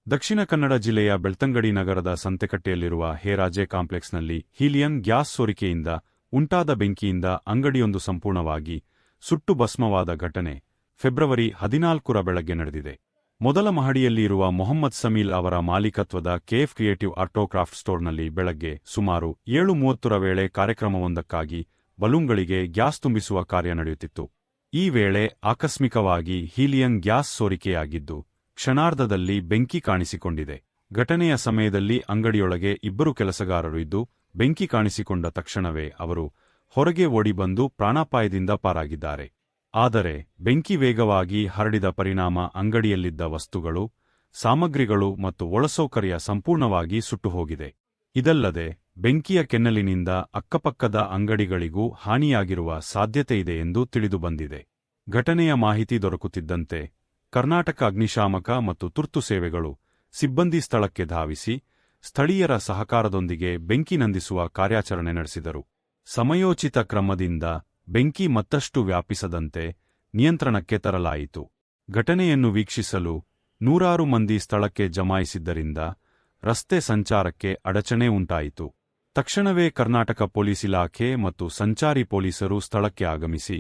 ದಕ್ಷಿಣ ಕನ್ನಡ ಜಿಲ್ಲೆಯ ಬೆಳ್ತಂಗಡಿ ನಗರದ ಸಂತೆಕಟ್ಟೆಯಲ್ಲಿರುವ Heraje ಕಾಂಪ್ಲೆಕ್ಸ್ನಲ್ಲಿ helium gas ಸೋರಿಕೆಯಿಂದ ಉಂಟಾದ ಬೆಂಕಿಯಿಂದ ಅಂಗಡಿಯೊಂದು ಸಂಪೂರ್ಣವಾಗಿ ಸುಟ್ಟು ಭಸ್ಮವಾದ ಘಟನೆ ಫೆಬ್ರವರಿ 14ರ ಬೆಳಗ್ಗೆ ನಡೆದಿದೆ. ಮೊದಲ ಮಹಡಿಯಲ್ಲಿ ಇರುವ ಮೊಹಮ್ಮದ್ ಸಮೀಲ್ ಅವರ ಮಾಲೀಕತ್ವದ ಕೆಎಫ್ ಕ್ರಿಯೇಟಿವ್ ಆರ್ಟೋಕ್ರಾಫ್ಟ್ ಸ್ಟೋರ್ನಲ್ಲಿ ಬೆಳಗ್ಗೆ ಸುಮಾರು 7:30ರ ವೇಳೆ ಕಾರ್ಯಕ್ರಮವೊಂದಕ್ಕಾಗಿ ಬಲೂನ್ಗಳಿಗೆ ಗ್ಯಾಸ್ ತುಂಬಿಸುವ ಕಾರ್ಯ ನಡೆಯುತ್ತಿತ್ತು. ಈ ವೇಳೆ ಆಕಸ್ಮಿಕವಾಗಿ ಹೀಲಿಯಂ ಗ್ಯಾಸ್ ಸೋರಿಕೆಯಾಗಿದ್ದು ಕ್ಷಣಾರ್ಧದಲ್ಲಿ ಬೆಂಕಿ ಕಾಣಿಸಿಕೊಂಡಿದೆ. ಘಟನೆಯ ಸಮಯದಲ್ಲಿ ಅಂಗಡಿಯೊಳಗೆ 2 ಕೆಲಸಗಾರರು ಇದ್ದು ಬೆಂಕಿ ಕಾಣಿಸಿಕೊಂಡ ತಕ್ಷಣವೇ ಅವರು ಹೊರಗೆ ಓಡಿಬಂದು ಪ್ರಾಣಾಪಾಯದಿಂದ ಪಾರಾಗಿದ್ದಾರೆ. ಆದರೆ ಬೆಂಕಿ ವೇಗವಾಗಿ ಹರಡಿದ ಪರಿಣಾಮ ಅಂಗಡಿಯಲ್ಲಿದ್ದ ವಸ್ತುಗಳು, ಸಾಮಗ್ರಿಗಳು ಮತ್ತು ಒಳಸೌಕರ್ಯ ಸಂಪೂರ್ಣವಾಗಿ ಸುಟ್ಟುಹೋಗಿದೆ. ಇದಲ್ಲದೆ ಬೆಂಕಿಯ ಕೆನ್ನಲಿನಿಂದ ಅಕ್ಕಪಕ್ಕದ ಅಂಗಡಿಗಳಿಗೂ ಹಾನಿಯಾಗಿರುವ ಸಾಧ್ಯತೆಯಿದೆ ಎಂದು ತಿಳಿದುಬಂದಿದೆ. ಘಟನೆಯ ಮಾಹಿತಿ ದೊರಕುತ್ತಿದ್ದಂತೆ ಕರ್ನಾಟಕ ಅಗ್ನಿಶಾಮಕ ಮತ್ತು ತುರ್ತು ಸೇವೆಗಳು ಸಿಬ್ಬಂದಿ ಸ್ಥಳಕ್ಕೆ ಧಾವಿಸಿ ಸ್ಥಳೀಯರ ಸಹಕಾರದೊಂದಿಗೆ ಬೆಂಕಿ ನಂದಿಸುವ ಕಾರ್ಯಾಚರಣೆ ನಡೆಸಿದರು. ಸಮಯೋಚಿತ ಕ್ರಮದಿಂದ ಬೆಂಕಿ ಮತ್ತಷ್ಟು ವ್ಯಾಪಿಸದಂತೆ ನಿಯಂತ್ರಣಕ್ಕೆ ತರಲಾಯಿತು. ಘಟನೆಯನ್ನು ವೀಕ್ಷಿಸಲು 100 ಮಂದಿ ಸ್ಥಳಕ್ಕೆ ಜಮಾಯಿಸಿದ್ದರಿಂದ ರಸ್ತೆ ಸಂಚಾರಕ್ಕೆ ಅಡಚಣೆ ಉಂಟಾಯಿತು. ತಕ್ಷಣವೇ ಕರ್ನಾಟಕ ಪೊಲೀಸ್ ಇಲಾಖೆ ಮತ್ತು ಸಂಚಾರಿ ಪೊಲೀಸರು ಸ್ಥಳಕ್ಕೆ ಆಗಮಿಸಿ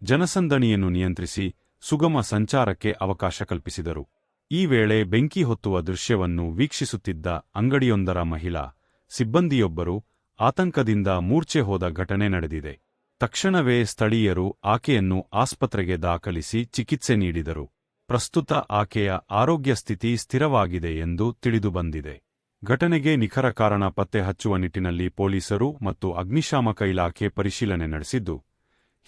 ಜನಸಂದಣಿಯನ್ನು ನಿಯಂತ್ರಿಸಿ ಸುಗಮ ಸಂಚಾರಕ್ಕೆ ಅವಕಾಶ ಕಲ್ಪಿಸಿದರು. ಈ ವೇಳೆ ಬೆಂಕಿ ಹೊತ್ತುವ ದೃಶ್ಯವನ್ನು ವೀಕ್ಷಿಸುತ್ತಿದ್ದ ಅಂಗಡಿಯೊಂದರ ಮಹಿಳಾ ಸಿಬ್ಬಂದಿಯೊಬ್ಬರು ಆತಂಕದಿಂದ ಮೂರ್ಛೆ ಹೋದ ಘಟನೆ ನಡೆದಿದೆ. ತಕ್ಷಣವೇ ಸ್ಥಳೀಯರು ಆಕೆಯನ್ನು ಆಸ್ಪತ್ರೆಗೆ ದಾಖಲಿಸಿ ಚಿಕಿತ್ಸೆ ನೀಡಿದರು. ಪ್ರಸ್ತುತ ಆಕೆಯ ಆರೋಗ್ಯ ಸ್ಥಿತಿ ಸ್ಥಿರವಾಗಿದೆ ಎಂದು ತಿಳಿದುಬಂದಿದೆ. ಘಟನೆಗೆ ನಿಖರ ಕಾರಣ ಪತ್ತೆ ಹಚ್ಚುವ ನಿಟ್ಟಿನಲ್ಲಿ ಪೊಲೀಸರು ಮತ್ತು ಅಗ್ನಿಶಾಮಕ ಇಲಾಖೆ ಪರಿಶೀಲನೆ ನಡೆಸಿದ್ದು,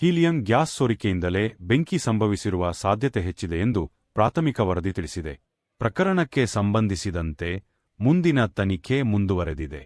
ಹೀಲಿಯಂ ಗ್ಯಾಸ್ ಸೋರಿಕೆಯಿಂದಲೇ ಬೆಂಕಿ ಸಂಭವಿಸಿರುವ ಸಾಧ್ಯತೆ ಹೆಚ್ಚಿದೆ ಎಂದು ಪ್ರಾಥಮಿಕ ವರದಿ ತಿಳಿಸಿದೆ. ಪ್ರಕರಣಕ್ಕೆ ಸಂಬಂಧಿಸಿದಂತೆ ಮುಂದಿನ ತನಿಖೆ ಮುಂದುವರೆದಿದೆ.